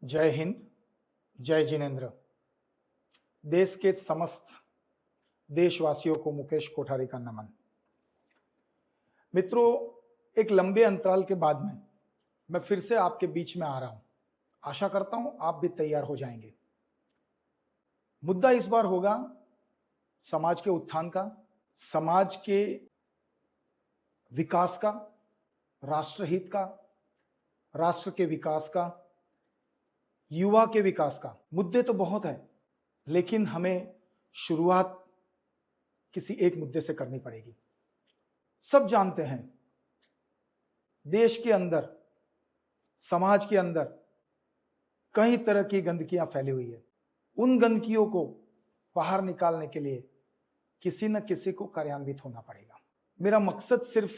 जय हिंद, जय जिनेन्द्र। देश के समस्त देशवासियों को मुकेश कोठारी का नमन। मित्रों, एक लंबे अंतराल के बाद में मैं फिर से आपके बीच में आ रहा हूं। आशा करता हूं आप भी तैयार हो जाएंगे। मुद्दा इस बार होगा समाज के उत्थान का, समाज के विकास का, राष्ट्रहित का, राष्ट्र के विकास का, युवा के विकास का। मुद्दे तो बहुत है, लेकिन हमें शुरुआत किसी एक मुद्दे से करनी पड़ेगी। सब जानते हैं देश के अंदर, समाज के अंदर कई तरह की गंदगियां फैली हुई है। उन गंदगियों को बाहर निकालने के लिए किसी न किसी को कार्यान्वित होना पड़ेगा। मेरा मकसद सिर्फ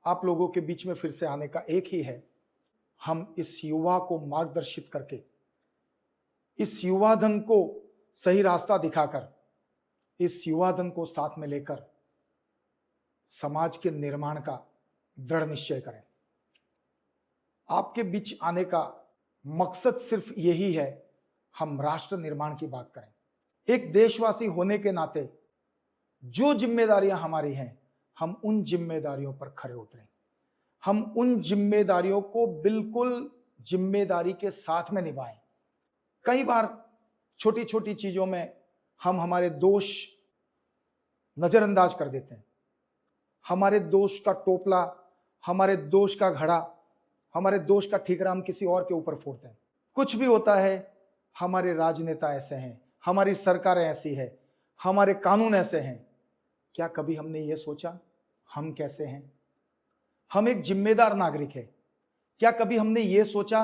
आप लोगों के बीच में फिर से आने का एक ही है। हम इस युवा को मार्गदर्शित करके, इस युवा धन को सही रास्ता दिखाकर, इस युवा धन को साथ में लेकर समाज के निर्माण का दृढ़ निश्चय करें। आपके बीच आने का मकसद सिर्फ यही है, हम राष्ट्र निर्माण की बात करें। एक देशवासी होने के नाते जो जिम्मेदारियां हमारी हैं, हम उन जिम्मेदारियों पर खरे उतरें। हम उन जिम्मेदारियों को बिल्कुल जिम्मेदारी के साथ में निभाएं। कई बार छोटी छोटी चीजों में हम हमारे दोष नजरअंदाज कर देते हैं। हमारे दोष का टोपला, हमारे दोष का घड़ा, हमारे दोष का ठीकरा हम किसी और के ऊपर फोड़ते हैं। कुछ भी होता है, हमारे राजनेता ऐसे हैं, हमारी सरकारें ऐसी है, हमारे कानून ऐसे हैं। क्या कभी हमने ये सोचा हम कैसे हैं? हम एक जिम्मेदार नागरिक है। क्या कभी हमने ये सोचा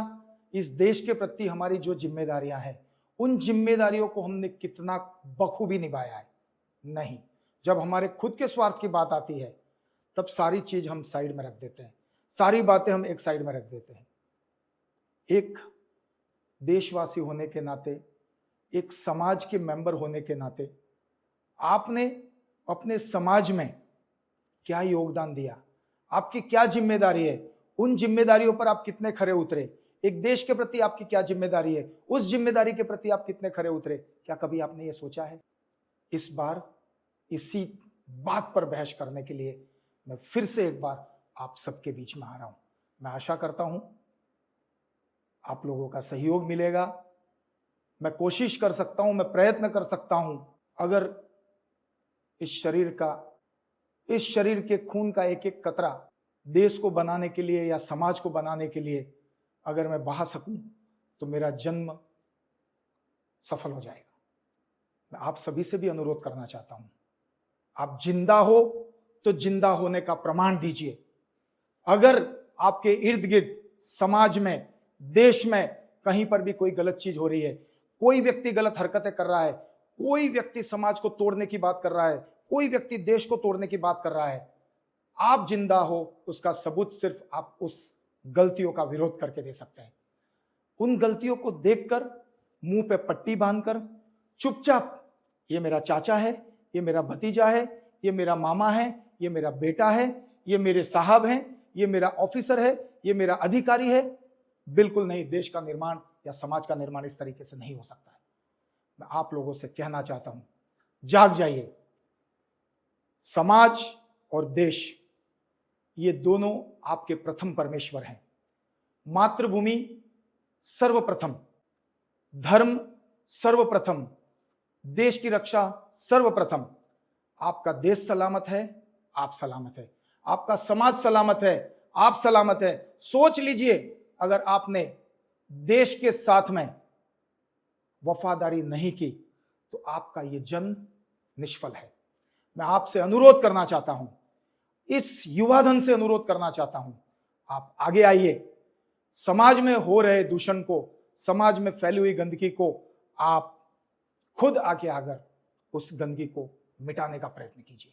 इस देश के प्रति हमारी जो जिम्मेदारियां हैं, उन जिम्मेदारियों को हमने कितना बखूबी निभाया है? नहीं। जब हमारे खुद के स्वार्थ की बात आती है, तब सारी चीज हम साइड में रख देते हैं, सारी बातें हम एक साइड में रख देते हैं। एक देशवासी होने के नाते, एक समाज के मेंबर होने के नाते, आपने अपने समाज में क्या योगदान दिया, आपकी क्या जिम्मेदारी है, उन जिम्मेदारियों पर आप कितने खरे उतरे। एक देश के प्रति आपकी क्या जिम्मेदारी है, उस जिम्मेदारी के प्रति आप कितने खरे उतरे। क्या कभी आपने ये सोचा है? इस बार इसी बात पर बहस करने के लिए मैं फिर से एक बार आप सबके बीच में आ रहा हूं। मैं आशा करता हूं आप लोगों का सहयोग मिलेगा। मैं कोशिश कर सकता हूं, मैं प्रयत्न कर सकता हूं। अगर इस शरीर के खून का एक एक कतरा देश को बनाने के लिए या समाज को बनाने के लिए अगर मैं बहा सकूं, तो मेरा जन्म सफल हो जाएगा। मैं आप सभी से भी अनुरोध करना चाहता हूं, आप जिंदा हो तो जिंदा होने का प्रमाण दीजिए। अगर आपके इर्द गिर्द, समाज में, देश में कहीं पर भी कोई गलत चीज हो रही है, कोई व्यक्ति गलत हरकतें कर रहा है, कोई व्यक्ति समाज को तोड़ने की बात कर रहा है, कोई व्यक्ति देश को तोड़ने की बात कर रहा है, आप जिंदा हो, उसका सबूत सिर्फ आप उस गलतियों का विरोध करके दे सकते हैं। उन गलतियों को देखकर, मुंह पे पट्टी बांधकर चुपचाप, ये मेरा चाचा है, ये मेरा भतीजा है, ये मेरा मामा है, ये मेरा बेटा है, ये मेरे साहब हैं, ये मेरा ऑफिसर है, ये मेरा अधिकारी है, बिल्कुल नहीं। देश का निर्माण या समाज का निर्माण इस तरीके से नहीं हो सकता है। मैं आप लोगों से कहना चाहता हूं, जाग जाइए। समाज और देश, ये दोनों आपके प्रथम परमेश्वर हैं। मातृभूमि सर्वप्रथम, धर्म सर्वप्रथम, देश की रक्षा सर्वप्रथम। आपका देश सलामत है, आप सलामत है। आपका समाज सलामत है, आप सलामत है। सोच लीजिए, अगर आपने देश के साथ में वफादारी नहीं की तो आपका यह जन्म निष्फल है। मैं आपसे अनुरोध करना चाहता हूं, इस युवा धन से अनुरोध करना चाहता हूं, आप आगे आइए। समाज में हो रहे दूषण को, समाज में फैली हुई गंदगी को आप खुद आके आकर उस गंदगी को मिटाने का प्रयत्न कीजिए,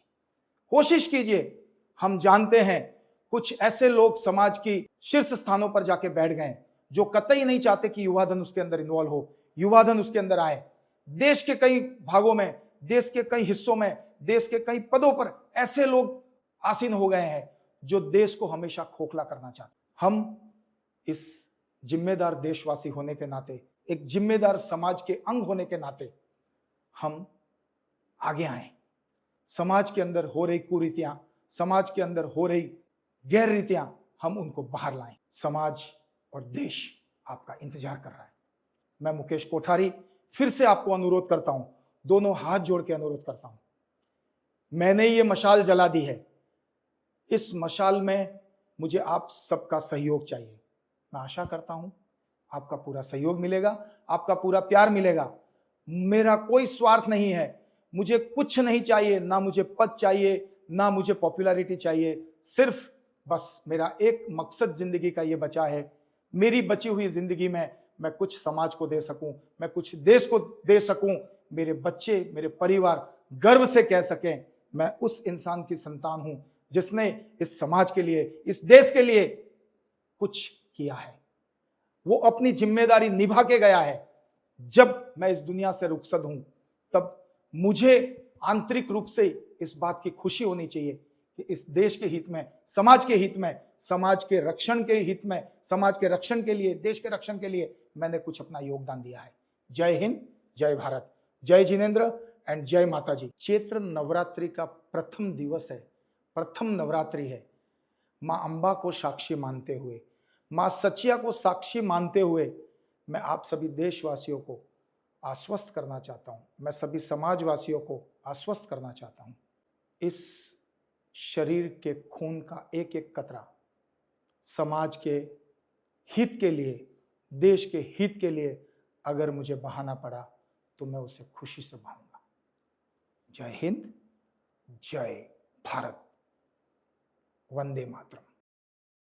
कोशिश कीजिए। हम जानते हैं कुछ ऐसे लोग समाज की शीर्ष स्थानों पर जाके बैठ गए जो कतई नहीं चाहते कि युवा धन उसके अंदर इन्वॉल्व हो, युवा धन उसके अंदर आए। देश के कई भागों में, देश के कई हिस्सों में, देश के कई पदों पर ऐसे लोग आसीन हो गए हैं जो देश को हमेशा खोखला करना चाहते। हम इस जिम्मेदार देशवासी होने के नाते, एक जिम्मेदार समाज के अंग होने के नाते हम आगे आए। समाज के अंदर हो रही कुरीतियां, समाज के अंदर हो रही गैर रीतियां, हम उनको बाहर लाएं। समाज और देश आपका इंतजार कर रहा है। मैं मुकेश कोठारी फिर से आपको अनुरोध करता हूं, दोनों हाथ जोड़ के अनुरोध करता हूं, मैंने ये मशाल जला दी है, इस मशाल में मुझे आप सबका सहयोग चाहिए। मैं आशा करता हूं आपका पूरा सहयोग मिलेगा, आपका पूरा प्यार मिलेगा। मेरा कोई स्वार्थ नहीं है, मुझे कुछ नहीं चाहिए, ना मुझे पद चाहिए, ना मुझे पॉपुलैरिटी चाहिए। सिर्फ बस मेरा एक मकसद जिंदगी का ये बचा है, मेरी बची हुई जिंदगी में मैं कुछ समाज को दे सकूं, मैं कुछ देश को दे सकूं, मेरे बच्चे, मेरे परिवार गर्व से कह सकें मैं उस इंसान की संतान हूं जिसने इस समाज के लिए, इस देश के लिए कुछ किया है। वो अपनी जिम्मेदारी निभा के गया है। जब मैं इस दुनिया से रुखसत हूं तब मुझे आंतरिक रूप से इस बात की खुशी होनी चाहिए कि इस देश के हित में, समाज के हित में, समाज के रक्षण के हित में, समाज के रक्षण के लिए, देश के रक्षण के लिए मैंने कुछ अपना योगदान दिया है। जय हिंद, जय भारत, जय जिनेंद्र एंड जय माता जी। चैत्र नवरात्रि का प्रथम दिवस है, प्रथम नवरात्रि है। मां अंबा को साक्षी मानते हुए, मां सचिया को साक्षी मानते हुए मैं आप सभी देशवासियों को आश्वस्त करना चाहता हूं, मैं सभी समाजवासियों को आश्वस्त करना चाहता हूं, इस शरीर के खून का एक एक कतरा समाज के हित के लिए, देश के हित के लिए अगर मुझे बहाना पड़ा तो मैं उसे खुशी से बहाऊंगा। जय हिंद, जय भारत, वंदे मातरम।